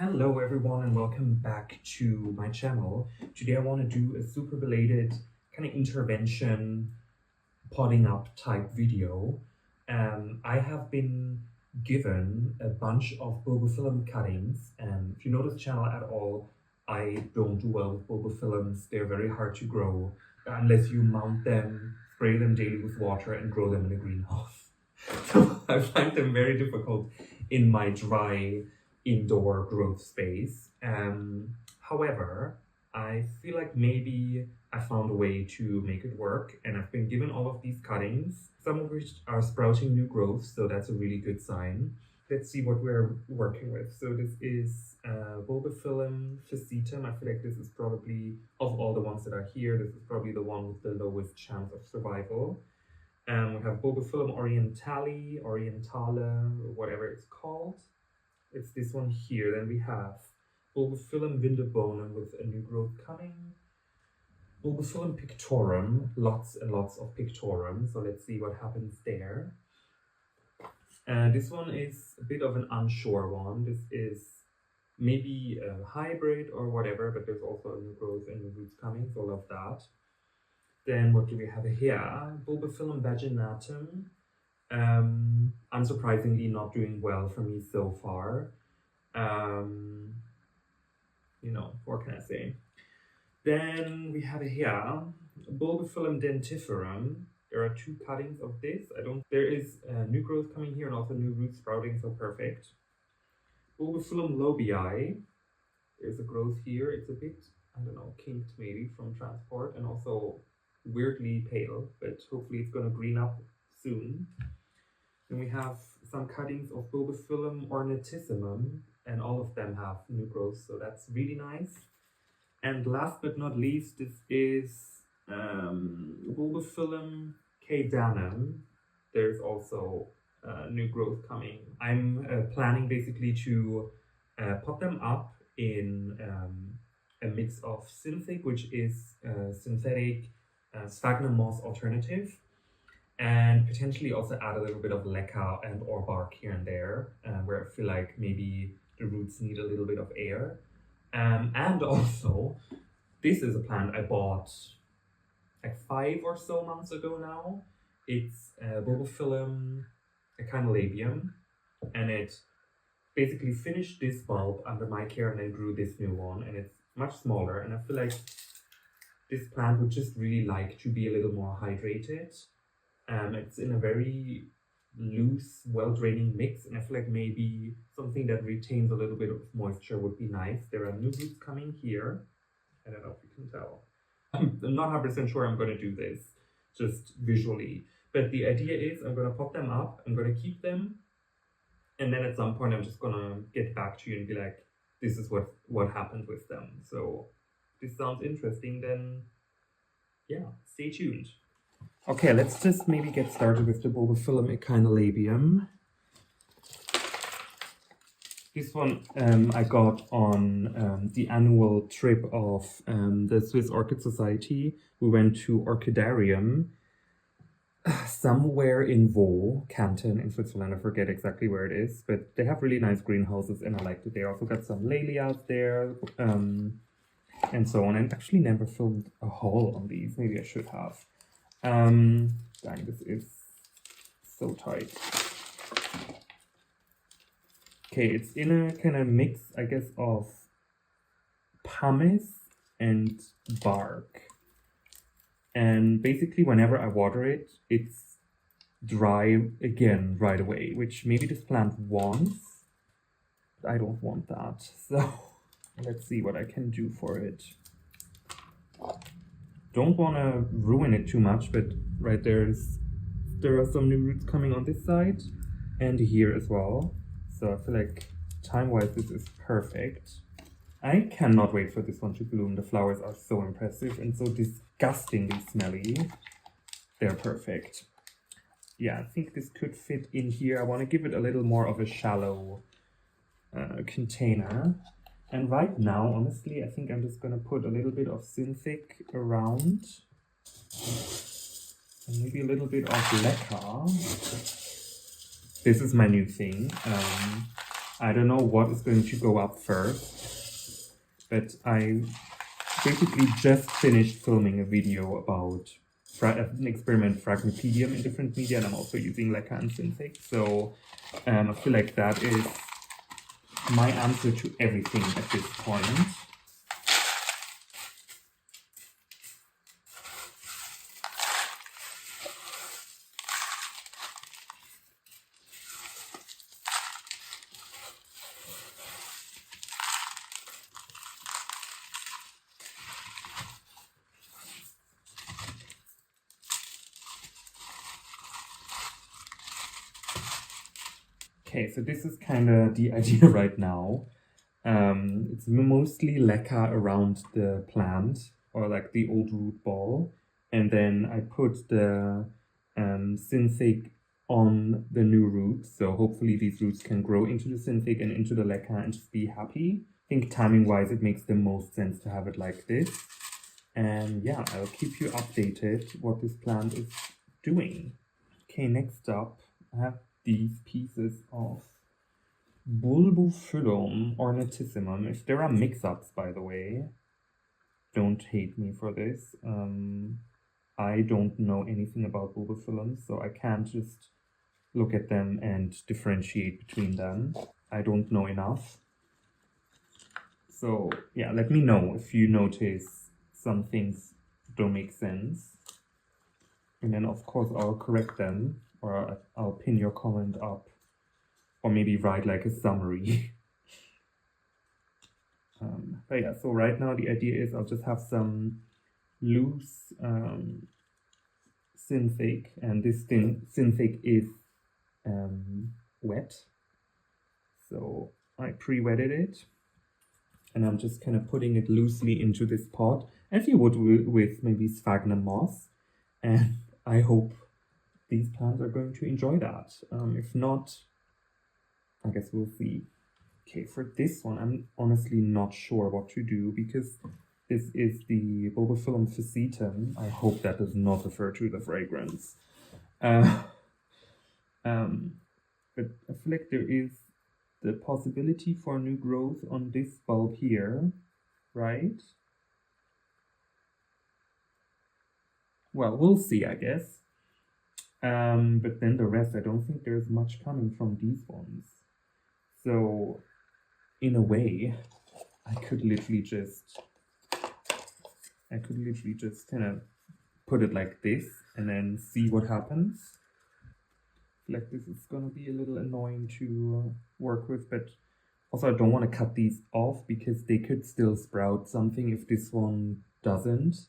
Hello everyone and welcome back to my channel. Today I want to do a super related kind of intervention potting up type video. I have been given a bunch of Bulbophyllum cuttings, and if you know this channel at all, I don't do well with Bulbophyllums. They're very hard to grow unless you mount them, spray them daily with water and grow them in a greenhouse. So I find them very difficult in my dry indoor growth space. However, I feel like maybe I found a way to make it work, and I've been given all of these cuttings, some of which are sprouting new growth, so that's a really good sign. Let's see what we're working with. So this is Bulbophyllum facetum. I feel like this is probably, of all the ones that are here, this is probably the one with the lowest chance of survival. We have Bulbophyllum orientale, whatever it's called. It's this one here. Then we have Bulbophyllum vindebonum with a new growth coming. Bulbophyllum pictorum, lots and lots of pictorum. So let's see what happens there. This one is a bit of an unsure one. This is maybe a hybrid or whatever, but there's also a new growth and new roots coming, so I love that. Then what do we have here? Bulbophyllum vaginatum. Unsurprisingly not doing well for me so far. What can I say? Then we have here Bulbophyllum dentiferum. There are two cuttings of this. There is new growth coming here and also new roots sprouting, so perfect. Bulbophyllum lobii. There's a growth here. It's a bit, kinked maybe from transport, and also weirdly pale, but hopefully it's going to green up soon. Then we have some cuttings of Bulbophyllum ornatissimum, and all of them have new growth, so that's really nice. And last but not least, this is Bulbophyllum careyanum. There's also new growth coming. I'm planning basically to pot them up in a mix of synthetic, which is synthetic Sphagnum moss alternative, and potentially also add a little bit of leca and or bark here and there, where I feel like maybe the roots need a little bit of air. And also, this is a plant I bought like 5 or so months ago now. It's Bulbophyllum echinolabium, and it basically finished this bulb under my care and then grew this new one, and it's much smaller, and I feel like this plant would just really like to be a little more hydrated. It's in a very loose, well-draining mix, and I feel like maybe something that retains a little bit of moisture would be nice. There are new roots coming here. I don't know if you can tell. I'm not 100% sure I'm going to do this, just visually. But the idea is I'm going to pop them up, I'm going to keep them, and then at some point I'm just going to get back to you and be like, this is what happened with them. So if this sounds interesting, then yeah, stay tuned. Okay, let's just maybe get started with the Bulbophyllum echinolabium. This one I got on the annual trip of the Swiss Orchid Society. We went to Orchidarium somewhere in Vaud, Canton in Switzerland. I forget exactly where it is, but they have really nice greenhouses and I liked it. They also got some Lelias there and so on. And actually never filmed a haul on these. Maybe I should have. Dang, this is so tight. Okay, it's in a kind of mix, I guess, of pumice and bark. And basically, whenever I water it, it's dry again right away, which maybe this plant wants. But I don't want that. So let's see what I can do for it. Don't want to ruin it too much, but right there are some new roots coming on this side and here as well. So I feel like time-wise this is perfect. I cannot wait for this one to bloom. The flowers are so impressive and so disgustingly smelly. They're perfect. Yeah, I think this could fit in here. I want to give it a little more of a shallow container. And right now, honestly, I think I'm just going to put a little bit of synthetic around. And maybe a little bit of leca. This is my new thing. I don't know what is going to go up first, but I basically just finished filming a video about an experiment Phragmipedium in different media, and I'm also using leca and synthig. So I feel like that is my answer to everything at this point. Okay, so this is kind of the idea right now. It's mostly leca around the plant, or like the old root ball, and then I put the synthig on the new roots, so hopefully these roots can grow into the synthig and into the leca and just be happy. I think timing-wise it makes the most sense to have it like this. And yeah, I'll keep you updated what this plant is doing. Okay, next up, I have these pieces of Bulbophyllum ornatissimum. If there are mix-ups, by the way, don't hate me for this. I don't know anything about Bulbophyllums, so I can't just look at them and differentiate between them. I don't know enough. So yeah, let me know if you notice some things don't make sense. And then of course I'll correct them, or I'll pin your comment up, or maybe write like a summary. But yeah, so right now the idea is I'll just have some loose synthig, and this synthig is wet. So I pre-wetted it, and I'm just kind of putting it loosely into this pot, as you would with maybe sphagnum moss. And I hope these plants are going to enjoy that. If not, I guess we'll see. Okay, for this one, I'm honestly not sure what to do, because this is the Bulbophyllum facetum. I hope that does not refer to the fragrance. But I feel like there is the possibility for new growth on this bulb here, right? Well, we'll see, I guess. But then the rest, I don't think there's much coming from these ones. So, in a way, I could literally just kind of put it like this and then see what happens. Like, this is gonna be a little annoying to work with, but also I don't want to cut these off because they could still sprout something if this one doesn't.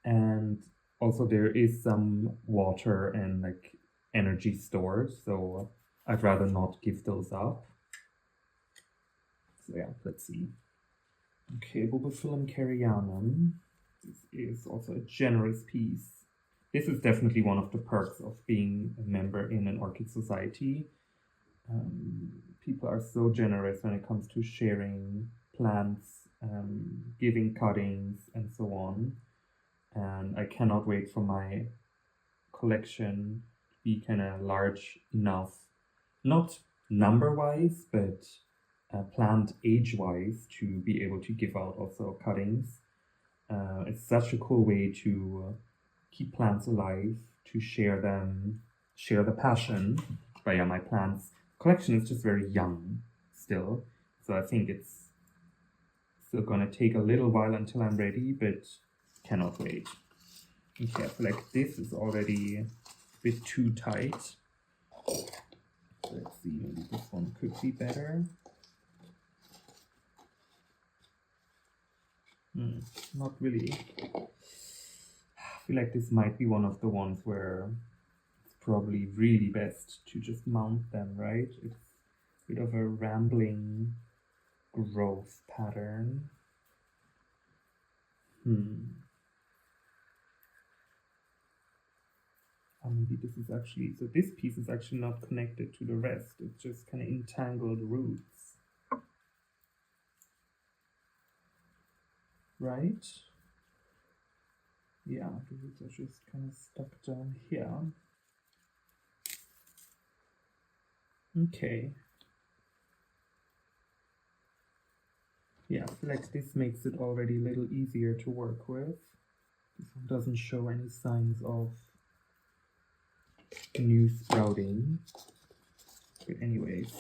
And also there is some water and like energy stored, so I'd rather not give those up. So yeah, let's see. Okay, Bulbophyllum careyanum. This is also a generous piece. This is definitely one of the perks of being a member in an orchid society. People are so generous when it comes to sharing plants, giving cuttings, and so on. And I cannot wait for my collection to be kind of large enough, not number-wise, but plant age-wise, to be able to give out also cuttings. It's such a cool way to keep plants alive, to share them, share the passion. But yeah, my plants collection is just very young still, so I think it's still gonna take a little while until I'm ready, but cannot wait. Okay, I feel like this is already a bit too tight. Let's see, maybe this one could be better. Not really. I feel like this might be one of the ones where it's probably really best to just mount them, right? It's a bit of a rambling growth pattern. Or maybe this is actually, so this piece is actually not connected to the rest. It's just kind of entangled roots. Right? Yeah, the roots are just kind of stuck down here. Okay. Yeah, I feel like this makes it already a little easier to work with. This one doesn't show any signs of new sprouting. But anyways.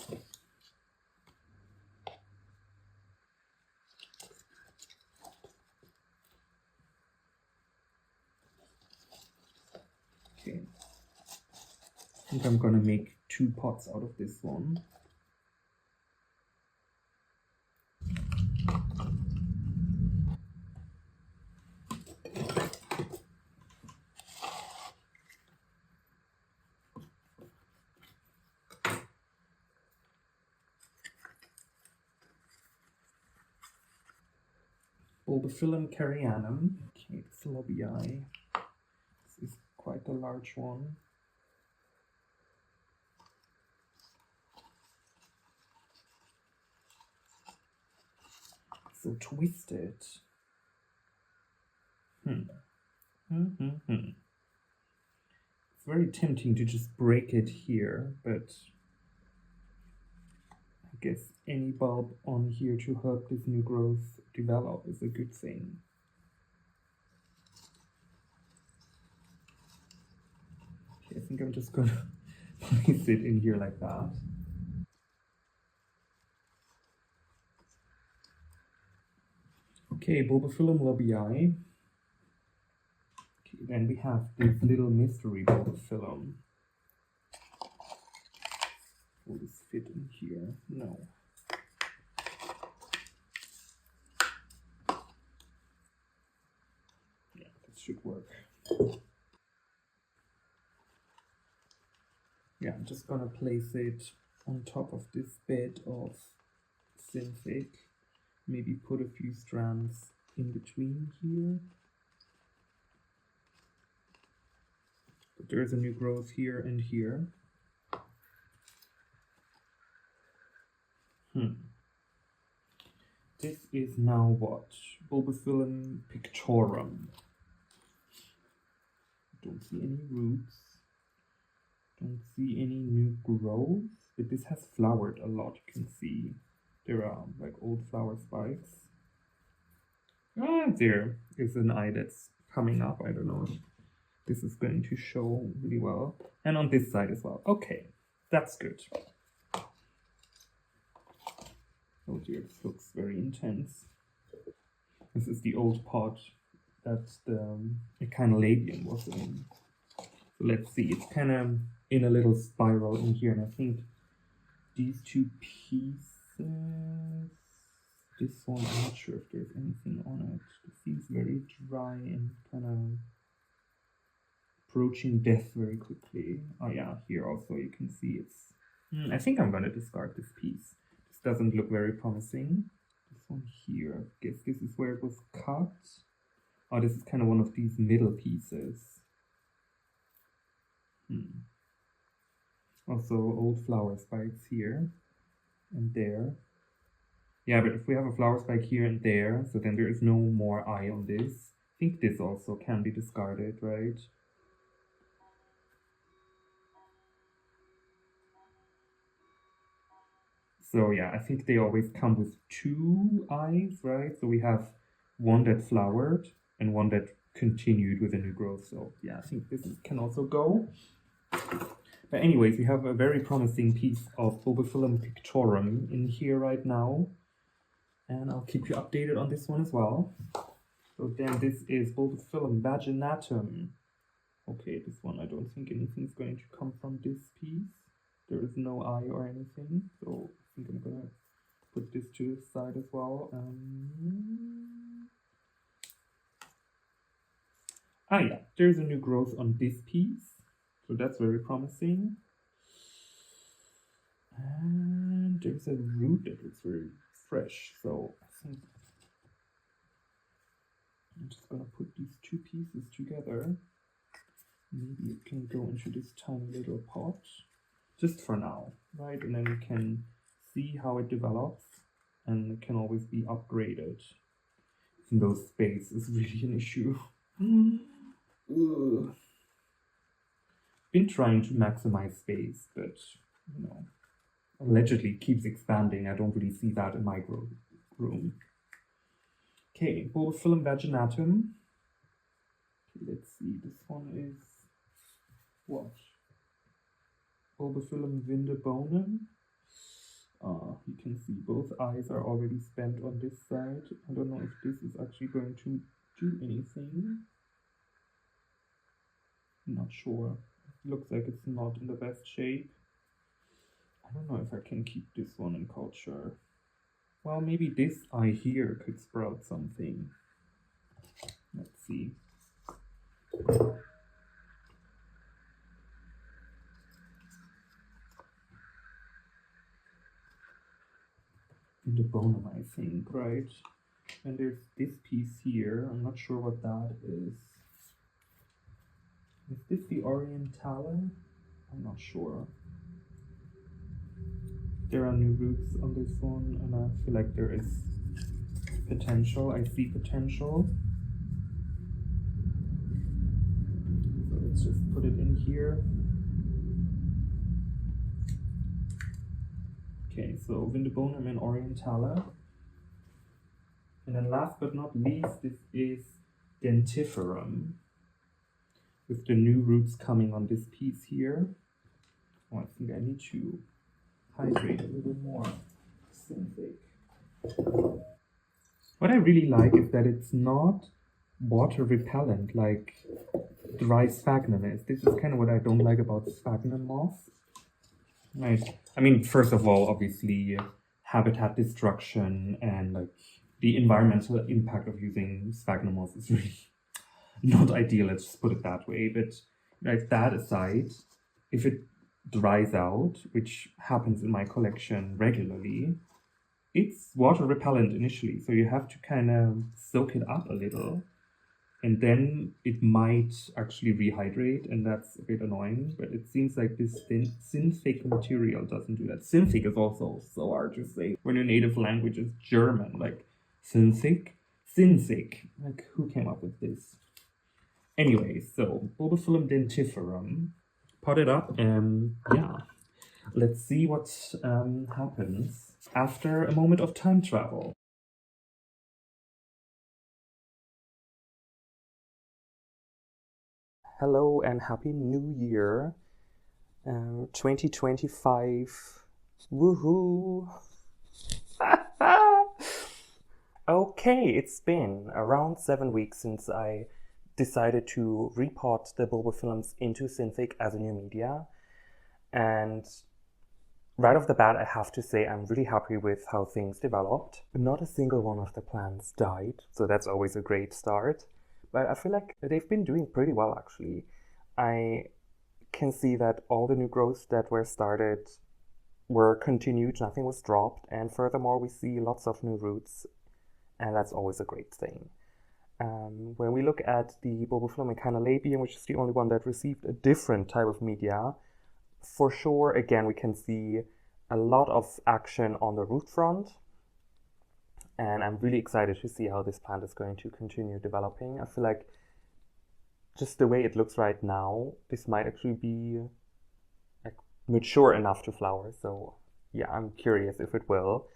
Okay. I think I'm gonna make 2 pots out of this one. Bulbophyllum careyanum. Okay, it's lobii. This is quite a large one. So twisted. It's very tempting to just break it here, but I guess any bulb on here to help this new growth develop is a good thing. Okay, I think I'm just gonna place it in here like that. Okay, Bulbophyllum lobii. Okay, then we have this little mystery Bulbophyllum. Will this fit in here? No. Yeah, this should work. Yeah, I'm just gonna place it on top of this bed of synthic. Maybe put a few strands in between here. But there's a new growth here and here. This is now what? Bulbophyllum pictorum. Don't see any roots. Don't see any new growth. But this has flowered a lot, you can see. There are like old flower spikes. Ah, there is an eye that's coming up. I don't know if this is going to show really well. And on this side as well. Okay, that's good. Oh dear, this looks very intense. This is the old pot that the echinolabium was in. So let's see, it's kind of in a little spiral in here, and I think these 2 pieces, this one, I'm not sure if there's anything on it. It seems very dry and kind of approaching death very quickly. Oh yeah, here also you can see it's... I think I'm gonna discard this piece. This doesn't look very promising. This one here, I guess this is where it was cut. Oh, this is kind of one of these middle pieces. Also old flower spikes here and there. Yeah, but if we have a flower spike here and there, so then there is no more eye on this. I think this also can be discarded, right? So yeah, I think they always come with 2 eyes, right? So we have one that flowered and one that continued with a new growth. So yeah, I think this can also go. But anyways, we have a very promising piece of Bulbophyllum pictorum in here right now. And I'll keep you updated on this one as well. So then this is Bulbophyllum vaginatum. Okay, this one I don't think anything's going to come from this piece. There is no eye or anything. So I think I'm gonna put this to the side as well. Ah yeah, there's a new growth on this piece. So that's very promising. And there's a root that looks very fresh. So I think I'm just gonna put these 2 pieces together. Maybe it can go into this tiny little pot. Just for now, right? And then we can see how it develops, and it can always be upgraded. Even though space is really an issue. Been trying to maximize space, but you know, allegedly keeps expanding. I don't really see that in my room. Okay, Bulbophyllum vaginatum. Let's see, this one is what? Bulbophyllum vindebonum. You can see both eyes are already spent on this side. I don't know if this is actually going to do anything. I'm not sure. It looks like it's not in the best shape. I don't know if I can keep this one in culture. Well, maybe this eye here could sprout something. Let's see. Vindebonum, I think, right? And there's this piece here. I'm not sure what that is. Is this the orientale? I'm not sure. There are new roots on this one, and I feel like there is potential. I see potential. So let's just put it in here. Okay, so Vindebonum and orientale. And then last but not least, this is dentiferum, with the new roots coming on this piece here. Oh, I think I need to hydrate a little more. Synthetic. What I really like is that it's not water repellent like dry sphagnum is. This is kind of what I don't like about sphagnum moss. Right. I mean, first of all, obviously, habitat destruction and like the environmental impact of using sphagnum moss is really not ideal. Let's just put it that way. But like that aside, if it dries out, which happens in my collection regularly, it's water repellent initially, so you have to kind of soak it up a little, and then it might actually rehydrate, and that's a bit annoying. But it seems like this synthetic material doesn't do that. Synthetic is also so hard to say when your native language is German. Like synthetic, like who came up with this? Anyway, so Bulbophyllum dentiferum, pot it up, and yeah, let's see what happens after a moment of time travel. Hello and happy new year, 2025. Woohoo! Okay, it's been around 7 weeks since I decided to repot the bulbophyllums into synthetic as a new media, and right off the bat, I have to say I'm really happy with how things developed. Not a single one of the plants died, so that's always a great start. But I feel like they've been doing pretty well, actually. I can see that all the new growths that were started were continued, nothing was dropped, and furthermore, we see lots of new roots, and that's always a great thing. When we look at the Bulbophyllum echinolabium, which is the only one that received a different type of media, for sure, again, we can see a lot of action on the root front, and I'm really excited to see how this plant is going to continue developing. I feel like just the way it looks right now, this might actually be like mature enough to flower. So yeah, I'm curious if it will.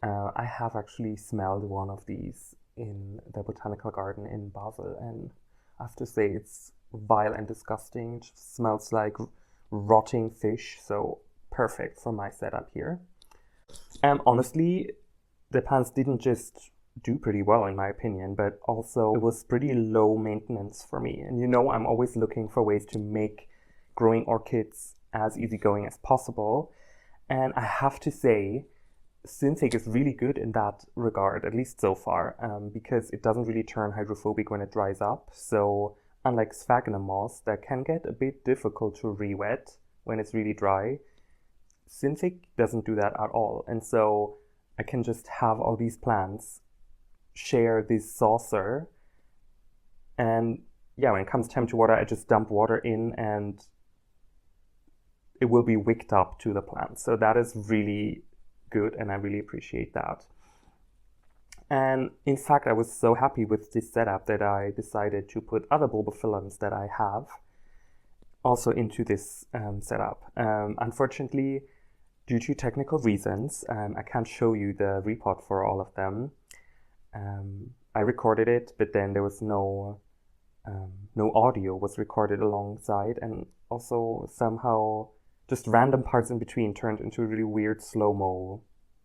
I have actually smelled one of these in the botanical garden in Basel, and I have to say it's vile and disgusting. It just smells like rotting fish, so perfect for my setup here. Honestly, the plants didn't just do pretty well in my opinion, but also it was pretty low maintenance for me. And you know, I'm always looking for ways to make growing orchids as easygoing as possible. And I have to say, synthetic is really good in that regard, at least so far, because it doesn't really turn hydrophobic when it dries up. So unlike sphagnum moss, that can get a bit difficult to re-wet when it's really dry, synthetic doesn't do that at all. And so I can just have all these plants share this saucer, and yeah, when it comes time to water, I just dump water in and it will be wicked up to the plant. So that is really good, and I really appreciate that. And in fact, I was so happy with this setup that I decided to put other bulbophyllums that I have also into this setup. Unfortunately, due to technical reasons, I can't show you the repot for all of them. I recorded it, but then there was no audio was recorded alongside, and also somehow just random parts in between turned into really weird slow-mo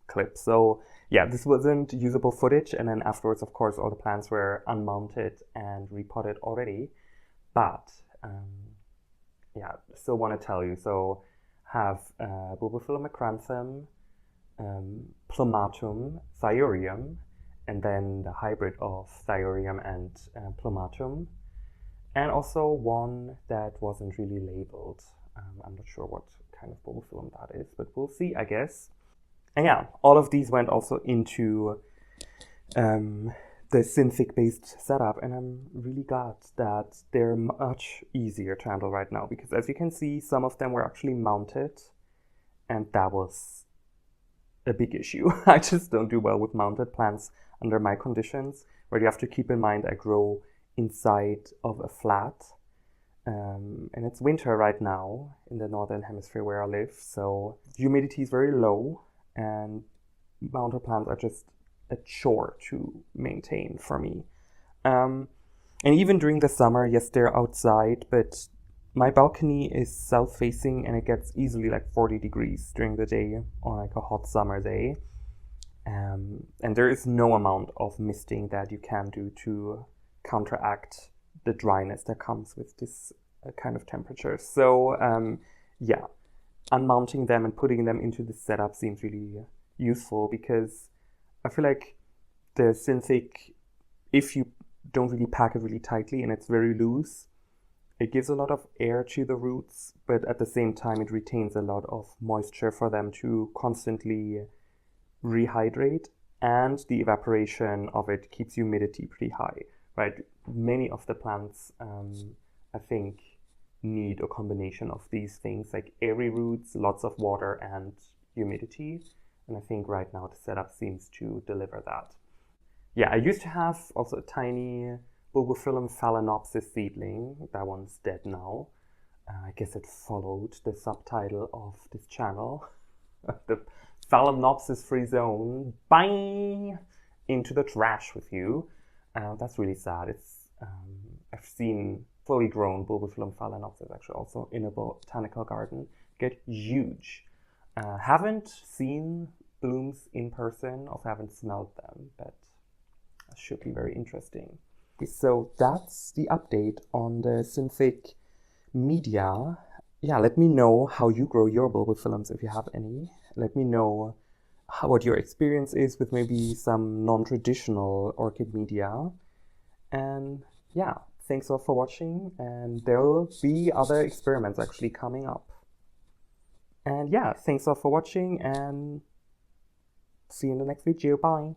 clips. So yeah, this wasn't usable footage, and then afterwards, of course, all the plants were unmounted and repotted already. But yeah, still want to tell you. So have Bulbophyllum acranthum, plumatum, thyurium, and then the hybrid of thyurium and plumatum, and also one that wasn't really labeled. I'm not sure what kind of Bulbophyllum that is, but we'll see, I guess. And yeah, all of these went also into the Synthic-based setup, and I'm really glad that they're much easier to handle right now, because as you can see, some of them were actually mounted, and that was a big issue. I just don't do well with mounted plants under my conditions, where you have to keep in mind I grow inside of a flat, and it's winter right now in the northern hemisphere where I live, so humidity is very low, and mounted plants are just a chore to maintain for me. And even during the summer, yes, they're outside, but my balcony is south facing and it gets easily like 40 degrees during the day on like a hot summer day. And there is no amount of misting that you can do to counteract the dryness that comes with this kind of temperature. So yeah, unmounting them and putting them into the setup seems really useful, because I feel like the Synthic, if you don't really pack it really tightly and it's very loose, it gives a lot of air to the roots, but at the same time it retains a lot of moisture for them to constantly rehydrate, and the evaporation of it keeps humidity pretty high, right? Many of the plants, I think, need a combination of these things, like airy roots, lots of water, and humidity. And I think right now the setup seems to deliver that. Yeah, I used to have also a tiny Bulbophyllum phalaenopsis seedling. That one's dead now. I guess it followed the subtitle of this channel. The Phalaenopsis free zone. Bang! Into the trash with you. That's really sad. It's I've seen fully grown Bulbophyllum phalaenopsis actually also in a botanical garden get huge. Haven't seen blooms in person, or haven't smelled them, but it should be very interesting. So that's the update on the Synthic media. Yeah, let me know how you grow your Bulbophyllums if you have any. Let me know what your experience is with maybe some non-traditional orchid media. And yeah, thanks all for watching, and there will be other experiments actually coming up. And yeah, thanks all for watching, and see you in the next video. Bye!